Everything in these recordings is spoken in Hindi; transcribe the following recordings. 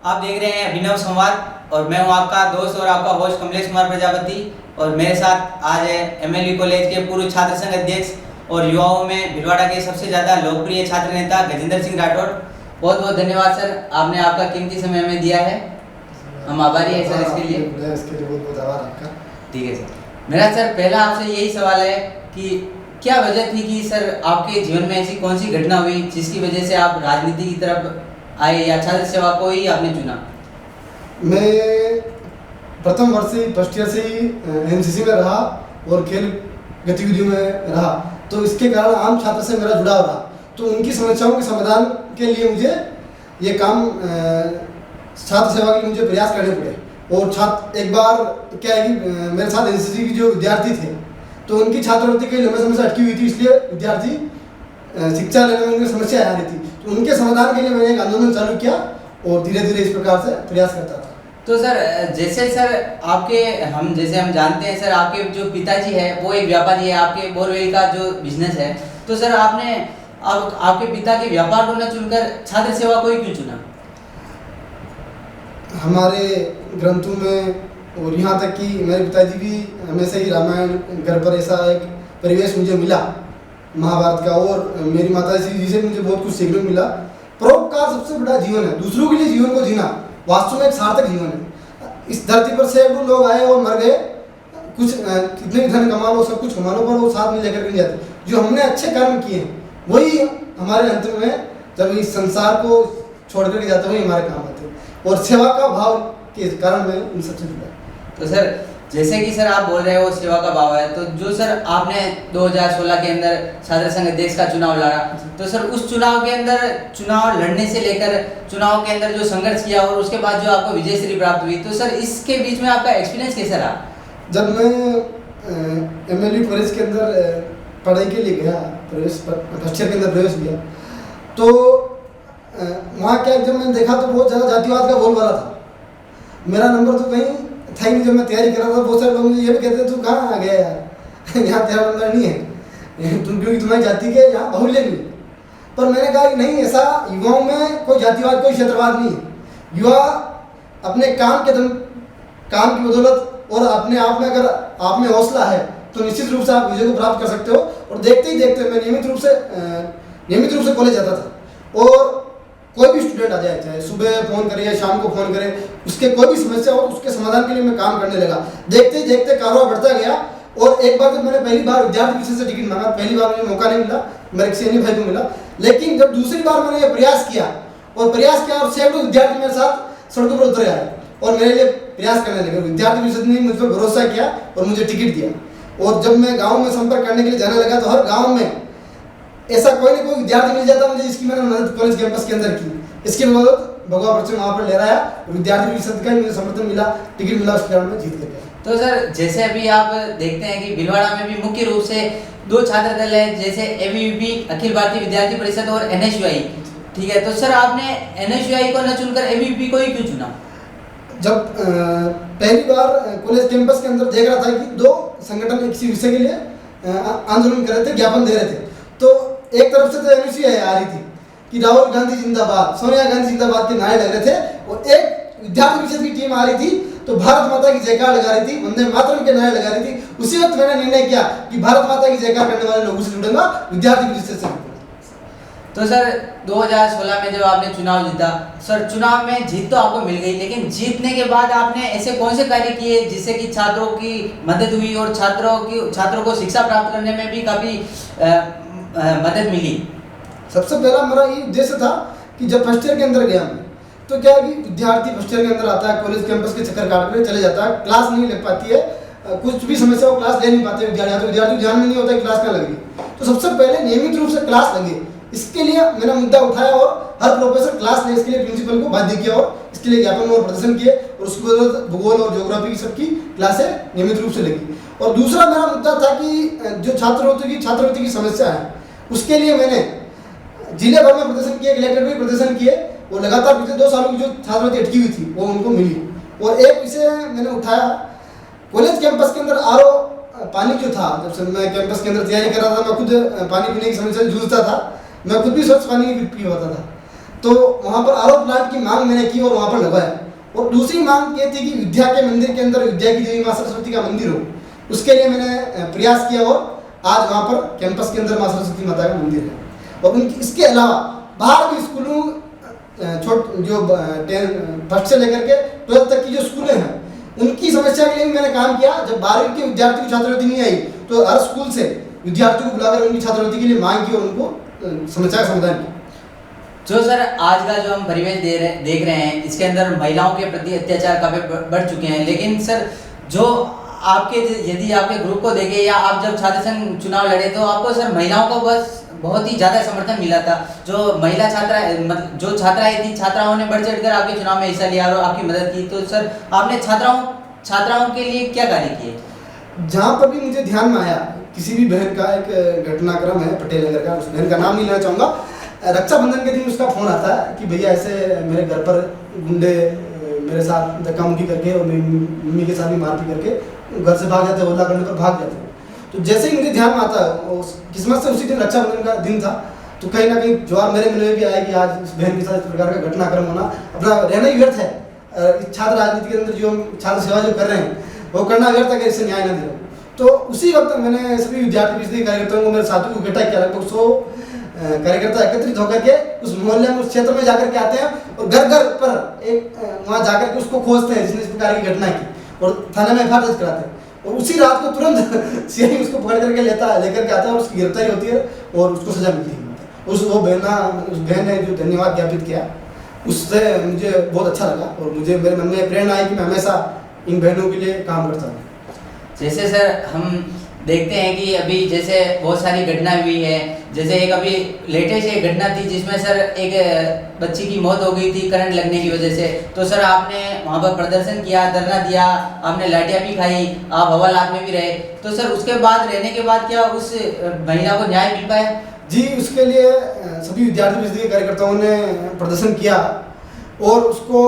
आप देख रहे हैं अभिनव संवाद और मैं हूं आपका दोस्त और आपका होस्ट कमलेश कुमार प्रजापति। और मेरे साथ आज है एमएलयू कॉलेज के पूर्व छात्र संघ अध्यक्ष और युवाओं में भीलवाड़ा के सबसे ज़्यादा लोकप्रिय छात्र नेता गजेंद्र सिंह राठौड़। बहुत बहुत धन्यवाद सर, आपने आपका कीमती समय हमें दिया है, हम आभारी हैं सर इसके लिए। बहुत बहुत आभार आपका। ठीक है सर, मेरा सर पहला आपसे यही सवाल है कि क्या वजह थी कि सर आपके जीवन में ऐसी कौन सी घटना हुई जिसकी वजह से आप राजनीति की तरफ आए या छात्र सेवा को ही आपने चुना? मैं प्रथम वर्ष से फर्स्ट ईयर से ही एनसीसी में रहा और खेल गतिविधियों में रहा, तो इसके कारण आम छात्र से मेरा जुड़ाव रहा। तो उनकी समस्याओं के समाधान के लिए मुझे ये काम छात्र सेवा के लिए मुझे प्रयास करने पड़े। और छात्र एक बार क्या है कि मेरे साथ एनसीसी के जो विद्यार्थी थे तो उनकी छात्रवृत्ति कई लंबे समय से अटकी हुई थी, इसलिए विद्यार्थी शिक्षा लेने में उनकी समस्या आ रही थी। तो उनके समाधान के लिए मैंने एक आंदोलन चालू किया और धीरे धीरे इस प्रकार से प्रयास करता था। तो सर जैसे सर आपके हम जानते हैं सर, आपके जो पिताजी है वो एक व्यापारी है, आपके बोरवेल का जो बिजनेस है, तो सर आपने आपके पिता के व्यापार को न चुनकर छात्र सेवा को ही क्यों चुना? हमारे ग्रंथों में और यहाँ तक कि मेरे पिताजी भी हमेशा ही रामायण घर पर ऐसा एक परिवेश मुझे मिला महाभारत का, और मेरी माता जी से मुझे बहुत कुछ सीखने को मिला। परोपकार सबसे बड़ा जीवन है, दूसरों के लिए जीवन को जीना वास्तव में एक सार्थक जीवन है। इस धरती पर सैकड़ों लोग आए और मर गए, कुछ कितने भी धन कमा लो, सब कुछ कमा लो, पर वो साथ में लेकर के नहीं जाते। जो हमने अच्छे कर्म किए वही हमारे अंत में जब इस संसार को छोड़ कर जाते वही हमारे काम आते हैं, और सेवा का भाव के कारण मैं उन सबसे जुड़ा। तो सर जैसे कि सर आप बोल रहे हो सेवा का भाव है, तो जो सर आपने 2016 के अंदर छात्र संघ अध्यक्ष का चुनाव लड़ा, तो सर उस चुनाव के अंदर चुनाव लड़ने से लेकर चुनाव के अंदर जो संघर्ष किया और उसके बाद जो आपको विजय श्री प्राप्त हुई, तो सर इसके बीच में आपका एक्सपीरियंस कैसा रहा? जब मैं एमएलयू कॉलेज के अंदर पढ़ाई के लिए गया, फर्स्ट ईयर के अंदर प्रवेश लिया, तो वहाँ क्या जब मैंने देखा तो बहुत ज़्यादा जातिवाद का बोलबाला था। मेरा नंबर तो कहीं था ही नहीं। जब मैं तैयारी कर रहा था बहुत सारे लोग मुझे ये भी कहते तू कहाँ आ गया यार यहाँ तेरा नंबर नहीं है, तुम क्योंकि तुम्हारी जाति के यहाँ बाहुल्य नहीं। पर मैंने कहा कि नहीं, ऐसा युवाओं में कोई जातिवाद कोई क्षेत्रवाद नहीं है। युवा अपने काम की बदौलत और अपने आप में अगर आप में हौसला है तो निश्चित रूप से आप विजय को प्राप्त कर सकते हो। और देखते ही देखते मैं नियमित रूप से कॉलेज जाता था, और कोई भी स्टूडेंट आ जाए, चाहे सुबह फोन करे या शाम को फोन करे, उसके कोई भी समस्या हो उसके समाधान के लिए मैं काम करने लगा। देखते ही देखते कारोबार बढ़ता गया। और एक बार जब मैंने पहली बार विद्यार्थी परिषद से टिकट मांगा, पहली बार मुझे मौका नहीं मिला, मेरे किसी अन्य भाई को मिला। लेकिन जब दूसरी बार मैंने ये प्रयास किया और सैकड़ों विद्यार्थी मेरे साथ सड़कों पर उतर आए और मेरे लिए प्रयास करने लगे। विद्यार्थी परिषद ने मुझ पर भरोसा किया और मुझे टिकट दिया। और जब मैं गाँव में संपर्क करने के लिए जाने लगा तो हर गाँव में ऐसा कोई ना कोई विद्यार्थी मिल जाता मुझे, जिसकी मैंने मदद कॉलेज कैंपस के अंदर की। इसके मदद भगवा परिचय वहाँ पर ले रहा है, विद्यार्थी परिषद का मुझे समर्थन मिला, टिकट मिला, उसके कारण मैं जीत गया। तो सर जैसे अभी आप देखते हैं कि भीलवाड़ा में भी मुख्य रूप से दो छात्र दल है, जैसे एबीवीपी अखिल भारतीय विद्यार्थी परिषद और एनएसयूआई, ठीक है, तो सर आपने एनएसयूआई को न चुनकर एबीवीपी को ही क्यों चुना? जब पहली बार कॉलेज कैंपस के अंदर देख रहा था कि दो संगठन किसी विषय के लिए आंदोलन कर रहे थे, ज्ञापन दे रहे थे, तो एक तरफ से तो एनएसयूआई आ रही थी कि राहुल गांधी जिंदाबाद, सोनिया गांधी जिंदाबाद के नारे लग रहे थे, और एक विद्यार्थी परिषद की टीम आ रही थी तो भारत माता की जयकार लगा रही थी, वंदे मातरम के नारे लगा रही थी। उसी वक्त मैंने निर्णय किया कि भारत माता की जयकार करने वाले लोगों से जुड़ूंगा, विद्यार्थी परिषद से। तो सर 2016 में जब आपने चुनाव जीता, सर चुनाव में जीत तो आपको मिल गई, लेकिन जीतने के बाद आपने ऐसे कौन से कार्य किए जिससे कि छात्रों की मदद हुई और छात्रों को शिक्षा प्राप्त करने में भी काफ़ी मदद मिली? सबसे पहला मेरा ये उद्देश्य था कि जब फर्स्ट ईयर के अंदर गया मैं, तो क्या है कि विद्यार्थी फर्स्ट ईयर के अंदर आता है, कॉलेज कैंपस के चक्कर काट कर चले जाता है, क्लास नहीं लग पाती है, कुछ भी समस्या हो क्लास ले नहीं पाते विद्यार्थी ध्यान में नहीं होता कि क्लास क्या लग रही। तो सबसे पहले नियमित रूप से क्लास लगे, इसके लिए मैंने मुद्दा उठाया और हर प्रोफेसर क्लास ले, इसके लिए प्रिंसिपल को बाध्य किया और इसके लिए ज्ञापन और प्रदर्शन किए, और उसके बाद भूगोल और ज्योग्राफी की सबकी क्लासें नियमित रूप से लगी। और दूसरा मेरा मुद्दा था कि जो छात्रवृत्ति की समस्या है उसके लिए मैंने जिले भर में प्रदर्शन किए, कलेक्टर भी प्रदर्शन किए, और लगातार पिछले 2 सालों की जो छात्रवृत्ति अटकी हुई थी वो उनको मिली। और एक विषय मैंने उठाया, कॉलेज कैंपस के अंदर आरओ पानी जो था, जब से मैं कैंपस के अंदर तैयारी कर रहा था, मैं खुद पानी पीने की समस्या से जूझता था, मैं खुद भी स्वच्छ पानी पी पाता था। तो वहाँ पर आरओ प्लांट की मांग मैंने की और वहाँ पर लगवाया। और दूसरी मांग ये थी कि विद्या के मंदिर के अंदर विद्या की देवी माँ सरस्वती का मंदिर हो, उसके लिए मैंने प्रयास किया और आज वहाँ पर कैंपस के अंदर माँ सरस्वती माता का मंदिर है। और उनकी इसके अलावा बाहर भी स्कूलों जो 1st से लेकर के 12th तक की जो स्कूलें हैं उनकी समस्या के लिए भी मैंने काम किया। जब 12वीं के विद्यार्थी की छात्रवृत्ति नहीं आई तो हर स्कूल से विद्यार्थियों को बुलाकर उनकी छात्रवृत्ति के लिए मांग की और उनको समस्या का समाधान किया। जो सर आज का जो हम परिवेश देख रहे हैं इसके अंदर महिलाओं के प्रति अत्याचार काफी बढ़ चुके हैं, लेकिन सर जो आपके यदि आपके ग्रुप को देखे या आप जब छात्र संघ चुनाव लड़े तो आपको सर महिलाओं को बस बहुत ही ज़्यादा समर्थन मिला था। जो महिला छात्रा मतलब जो छात्राएं थी छात्राओं ने बढ़ चढ़कर आपके चुनाव में हिस्सा लिया और आपकी मदद की। तो सर आपने छात्राओं के लिए क्या कार्य किए? जहाँ पर भी मुझे ध्यान में आया किसी भी बहन का एक घटनाक्रम है पटेल नगर का, उस बहन का नाम नहीं लेना चाहूँगा, रक्षाबंधन के दिन उसका फ़ोन आता है कि भैया ऐसे मेरे घर पर गुंडे मेरे साथ धक्का मुक्की करके और मेरी मम्मी के साथ भी मारपीट करके घर से भाग जाते, हमला करने पर भाग जाते हैं। तो जैसे ही मुझे ध्यान में आता है किस्मत से उसी दिन रक्षाबंधन का दिन था, तो कहीं ना कहीं ज्वार मेरे मन में भी आया कि आज इस बहन के साथ इस प्रकार का घटनाक्रम होना अपना रहना ही व्यर्थ है। छात्र राजनीति के अंदर जो छात्र सेवा जो कर रहे हैं वो करना व्यर्थ है कि इससे न्याय न दे। तो उसी वक्त मैंने सभी विद्यार्थी कार्यकर्ताओं को मेरे साथियों को इकट्ठा किया, लगभग 100 कार्यकर्ता एकत्रित होकर के उस मोहल्ले में उस क्षेत्र में जाकर के आते हैं और घर घर पर एक वहाँ जाकर के उसको खोजते हैं जिसने इस प्रकार की घटना की और थाने में एफआईआर दर्ज कराते हैं। और उसी रात को तुरंत सीआई उसको पकड़ करके लेकर के आता है और उसकी गिरफ्तारी होती है और उसको सजा मिलती है। उस बहन ने जो धन्यवाद ज्ञापित किया उससे मुझे बहुत अच्छा लगा और मुझे मेरे मन में प्रेरणा आई कि मैं हमेशा इन बहनों के लिए काम करता हूँ। जैसे सर हम देखते हैं कि अभी जैसे बहुत सारी घटना हुई है, जैसे एक अभी लेटेस्ट एक घटना थी जिसमें सर एक बच्ची की मौत हो गई थी करंट लगने की वजह से। तो सर आपने वहाँ पर प्रदर्शन किया, धरना दिया, आपने लाठियाँ भी खाई, आप हवालात में भी रहे। तो सर उसके बाद रहने के बाद क्या उस महिला को न्याय मिल पाया? जी, उसके लिए सभी विद्यार्थी परिषद के कार्यकर्ताओं ने प्रदर्शन किया और उसको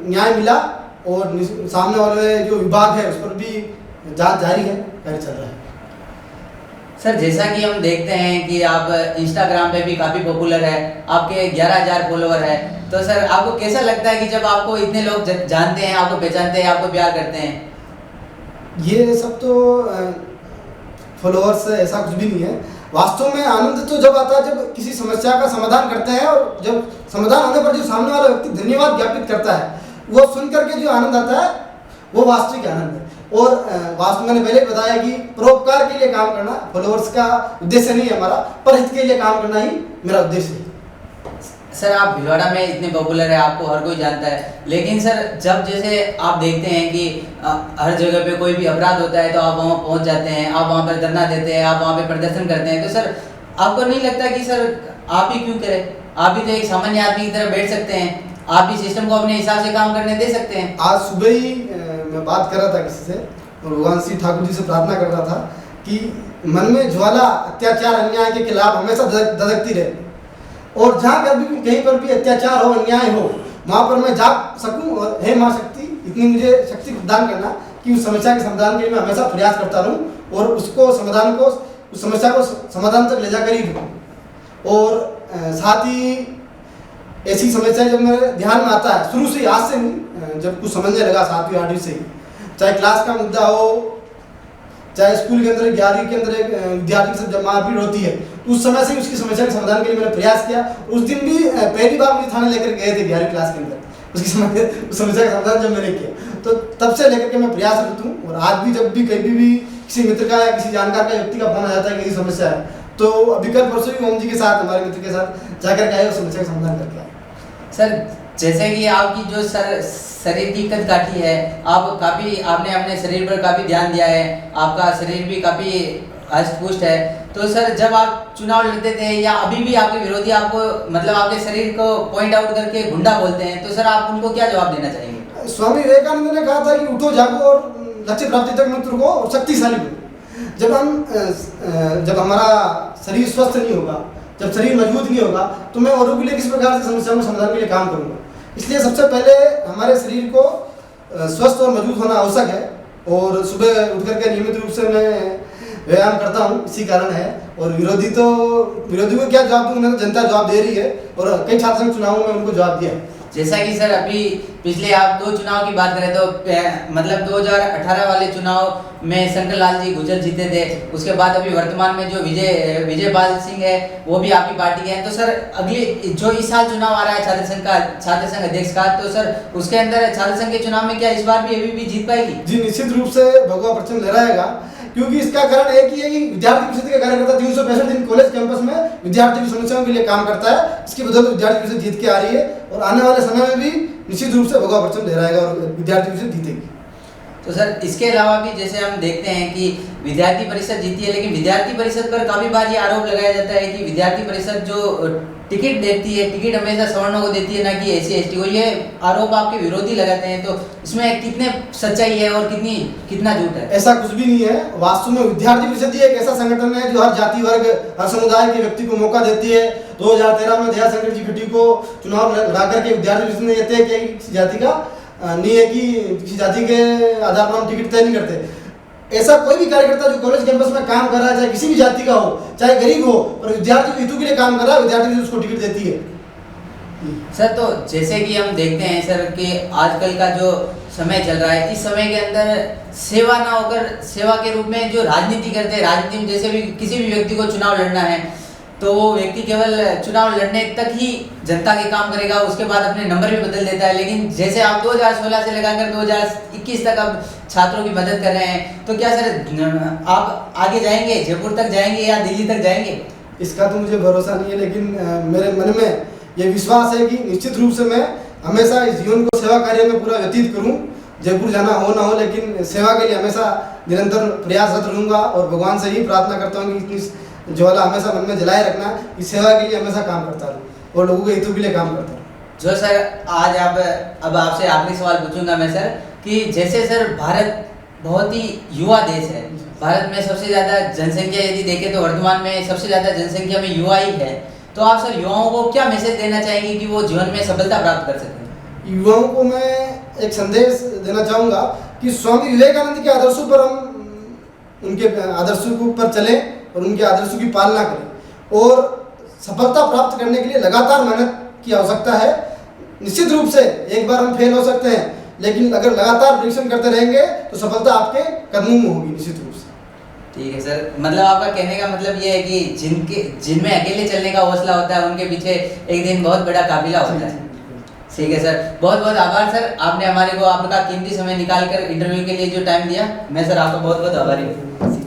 न्याय मिला और सामने वाले जो विभाग है उस पर भी जांच जारी है, कार्य चल रहा है। सर जैसा कि हम देखते हैं कि आप इंस्टाग्राम पे भी काफ़ी पॉपुलर है, आपके 11,000 फॉलोवर है। तो सर आपको कैसा लगता है कि जब आपको इतने लोग जानते हैं, आपको पहचानते हैं, आपको प्यार करते हैं? ये सब तो फॉलोअर्स ऐसा कुछ भी नहीं है। वास्तव में आनंद तो जब आता है जब किसी समस्या का समाधान करते हैं और जब समाधान होने पर जो सामने वाला व्यक्ति धन्यवाद ज्ञापित करता है वो सुन करके जो आनंद आता है वो वास्तविक आनंद है। और वास्तव में मैंने पहले बताया कि परोपकार के लिए काम करना फॉलोअर्स का उद्देश्य नहीं है हमारा, परहित के लिए काम करना ही मेरा उद्देश्य है। सर आप भिलवाड़ा में इतने पॉपुलर है, आपको हर कोई जानता है, लेकिन सर जब जैसे आप देखते हैं कि हर जगह पे कोई भी अपराध होता है तो आप वहाँ पहुँच जाते हैं, आप वहाँ पर धरना देते हैं, आप वहाँ पे प्रदर्शन करते हैं। तो सर आपको नहीं लगता कि सर आप ही क्यों करें? आप भी तो एक सामान्य आदमी की तरह बैठ सकते हैं, आप भी सिस्टम को अपने हिसाब से काम करने दे सकते हैं। आज सुबह ही मैं बात कर रहा था किसी से और भगवान श्री ठाकुर जी से प्रार्थना कर रहा था कि मन में ज्वाला अत्याचार अन्याय के खिलाफ हमेशा धधकती रहे और जहाँ कहीं पर भी अत्याचार हो, अन्याय हो, वहाँ पर मैं जाग सकूं और हे माँ शक्ति इतनी मुझे शक्ति प्रदान करना कि उस समस्या के समाधान के लिए मैं हमेशा प्रयास करता रहूं और उसको उस समस्या को समाधान तक ले जाकर ही रहूं। और साथ ही ऐसी समस्याएं जब मेरे ध्यान में आता है शुरू से, आज से नहीं, जब कुछ समझने लगा 7वीं 8वीं से ही, चाहे क्लास का मुद्दा हो, चाहे स्कूल के अंदर 11वीं के अंदर एक विद्यार्थी से जब मारपीट होती है तो उस समय से ही उसकी समस्या के समाधान के लिए मैंने प्रयास किया। उस दिन भी पहली बार मुझे थाने लेकर गए थे 11वीं क्लास के अंदर, उसकी समस्या का समाधान जब मैंने किया तो तब से लेकर के मैं प्रयासरत हूँ। और आज भी जब भी कभी भी किसी मित्र का या किसी जानकार का व्यक्ति का फोन आ जाता है कि समस्या है तो अभी कल परसों ही ओम जी के साथ, हमारे मित्र के साथ जाकर के आए और समस्या का समाधान करके आए। सर जैसे कि आपकी जो शरीर की कद काठी है, आपने अपने शरीर पर काफ़ी ध्यान दिया है, आपका शरीर भी काफ़ी हष्ट पुष्ट है। तो सर जब आप चुनाव लड़ते थे या अभी भी आपके विरोधी आपको मतलब आपके शरीर को पॉइंट आउट करके गुंडा बोलते हैं, तो सर आप उनको क्या जवाब देना चाहेंगे? स्वामी विवेकानंद ने कहा था कि उठो जागो और लक्ष्य प्राप्ति तक मत रुको और शक्तिशाली बनो। जब हमारा शरीर स्वस्थ नहीं होगा, जब शरीर मजबूत नहीं होगा तो मैं औरों के लिए किस प्रकार से समस्याओं के समाधान के लिए काम करूंगा। इसलिए सबसे पहले हमारे शरीर को स्वस्थ और मजबूत होना आवश्यक है और सुबह उठ करके नियमित रूप से मैं व्यायाम करता हूँ, इसी कारण है। और विरोधी को क्या जवाब दूंगा, तो जनता जवाब दे रही है और कई छात्र संघ चुनावों में उनको जवाब दिया। जैसा कि सर अभी पिछले आप 2 चुनाव की बात करें तो मतलब 2018 वाले चुनाव में शंकर लाल जी गुर्जर जीते थे, उसके बाद अभी वर्तमान में जो विजय पाल सिंह है वो भी आपकी पार्टी के हैं। तो सर अगले जो इस साल चुनाव आ रहा है छात्र संघ अध्यक्ष का, तो सर उसके अंदर छात्र संघ के चुनाव में क्या इस बार भी अभी भी जीत पाएगी? जी निश्चित रूप से भगवा परचम लहराएगा, क्योंकि इसका कारण एक ही है कि विद्यार्थी परिषद का कार्यकर्ता 365 दिन कॉलेज कैंपस में विद्यार्थी की समस्याओं के लिए काम करता है। इसकी बदौलत विद्यार्थी परिषद जीत के आ रही है और आने वाले समय में भी निश्चित रूप से भगवा परचम लहराएगा और विद्यार्थी परिषद जीतेगी। तो सर इसके अलावा भी जैसे हम देखते हैं कि विद्यार्थी परिषद जीती है, लेकिन विद्यार्थी परिषद पर काफी बार ये आरोप लगाया जाता है कि विद्यार्थी परिषद जो टिकट देती है, टिकट हमेशा सवर्णों को देती है, ना कि SC ST को। ये आरोप आपके विरोधी लगाते हैं, तो इसमें कितने सच्चाई है और कितना झूठ है? ऐसा कुछ भी नहीं है। वास्तव में विद्यार्थी परिषद ही एक ऐसा संगठन है जो हर जाति वर्ग हर समुदाय के व्यक्ति को मौका देती है। 2013 में दया शंकर जी खट्टी को चुनाव लड़ा करके विद्यार्थी परिषद ने यह तय किया कि किसी जाति का नहीं है कि किसी जाति के आधार पर हम टिकट तय नहीं करते। ऐसा कोई भी कार्यकर्ता जो कॉलेज कैंपस में काम कर रहा है, चाहे किसी भी जाति का हो, चाहे गरीब हो, और विद्यार्थी के हितों के लिए काम कर रहा है, विद्यार्थी परिषद उसको टिकट देती है। सर तो जैसे कि हम देखते हैं सर कि आजकल का जो समय चल रहा है, इस समय के अंदर सेवा ना होकर सेवा के रूप में जो राजनीति करते हैं, राजनीति में जैसे भी किसी भी व्यक्ति को चुनाव लड़ना है तो वो व्यक्ति केवल चुनाव लड़ने तक ही जनता के काम करेगा, उसके बाद अपने नंबर भी बदल देता है। लेकिन जैसे आप 2016 से लगाकर 2021 तक अब छात्रों की मदद कर रहे हैं, तो क्या सर आप आगे जाएंगे, जयपुर तक जाएंगे या दिल्ली तक जाएंगे? इसका तो मुझे भरोसा नहीं है, लेकिन मेरे मन में ये विश्वास है कि निश्चित रूप से मैं हमेशा इस जीवन को सेवा कार्य में पूरा व्यतीत करूं। जयपुर जाना हो ना हो, लेकिन सेवा के लिए हमेशा निरंतर प्रयासरत रहूंगा और भगवान से ही प्रार्थना करता हूँ कि इतनी ज्वाला हमेशा मन में जलाए रखना, इस सेवा के लिए हमेशा काम करता रहूं और लोगों के हितों के लिए काम करता रहूं। जो सर आज अब आपसे आखिरी सवाल पूछूंगा मैं सर कि जैसे सर भारत बहुत ही युवा देश है, भारत में सबसे ज़्यादा जनसंख्या यदि देखें तो वर्तमान में सबसे ज़्यादा जनसंख्या में युवा ही है, तो आप सर युवाओं को क्या मैसेज देना चाहेंगे कि वो जीवन में सफलता प्राप्त कर सकें? युवाओं को मैं एक संदेश देना चाहूँगा कि स्वामी विवेकानंद के आदर्शों पर हम उनके आदर्शों पर चलें और उनके आदर्शों की पालना करें और सफलता प्राप्त करने के लिए लगातार मेहनत की आवश्यकता है। निश्चित रूप से एक बार हम फेल हो सकते हैं, लेकिन अगर लगातार परिश्रम करते रहेंगे तो सफलता आपके कदमों में होगी निश्चित रूप से। ठीक है सर, मतलब आपका कहने का मतलब ये है कि जिनमें अकेले चलने का हौसला होता है उनके पीछे एक दिन बहुत बड़ा काफिला होता है। ठीक है सर, बहुत बहुत आभार सर, आपने हमारे को आपका कीमती समय निकाल कर इंटरव्यू के लिए जो टाइम दिया, मैं सर आपका बहुत बहुत आभारी हूँ।